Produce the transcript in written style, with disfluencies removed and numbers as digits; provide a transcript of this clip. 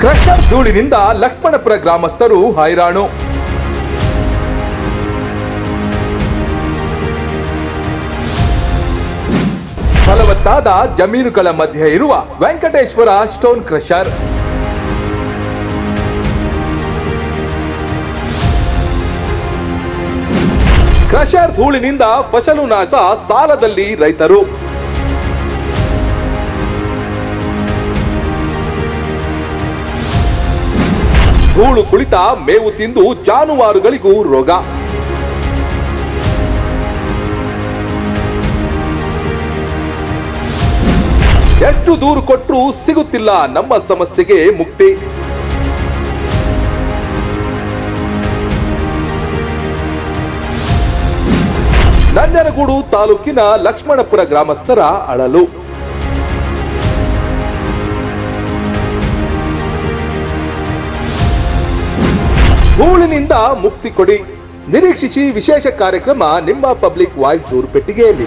Crusher ಧೂಳಿನಿಂದ Lakshmanapura ಗ್ರಾಮಸ್ಥರು ಹೈರಾಣು. ಫಲವತ್ತಾದ ಜಮೀನುಗಳ ಮಧ್ಯೆ ಇರುವ ವೆಂಕಟೇಶ್ವರ ಸ್ಟೋನ್ ಕ್ರಷರ್. ಕ್ರಷರ್ ಧೂಳಿನಿಂದ ಫಸಲು ನಾಶ, ಸಾಲದಲ್ಲಿ ರೈತರು. ಧೂಳು ಕುಳಿತ ಮೇವು ತಿಂದು ಜಾನುವಾರುಗಳಿಗೂ ರೋಗ. ಎಷ್ಟು ದೂರು ಕೊಟ್ಟರೂ ಸಿಗುತ್ತಿಲ್ಲ ನಮ್ಮ ಸಮಸ್ಯೆಗೆ ಮುಕ್ತಿ. ನಂಜನಗೂಡು ತಾಲೂಕಿನ ಲಕ್ಷ್ಮಣಪುರ ಗ್ರಾಮಸ್ಥರ ಅಳಲು. ಧೂಳಿನಿಂದ ಮುಕ್ತಿ ಕೊಡಿ. ನಿರೀಕ್ಷಿಸಿ ವಿಶೇಷ ಕಾರ್ಯಕ್ರಮ ನಿಮ್ಮ ಪಬ್ಲಿಕ್ ವಾಯ್ಸ್ ದೂರು ಪೆಟ್ಟಿಗೆಯಲ್ಲಿ.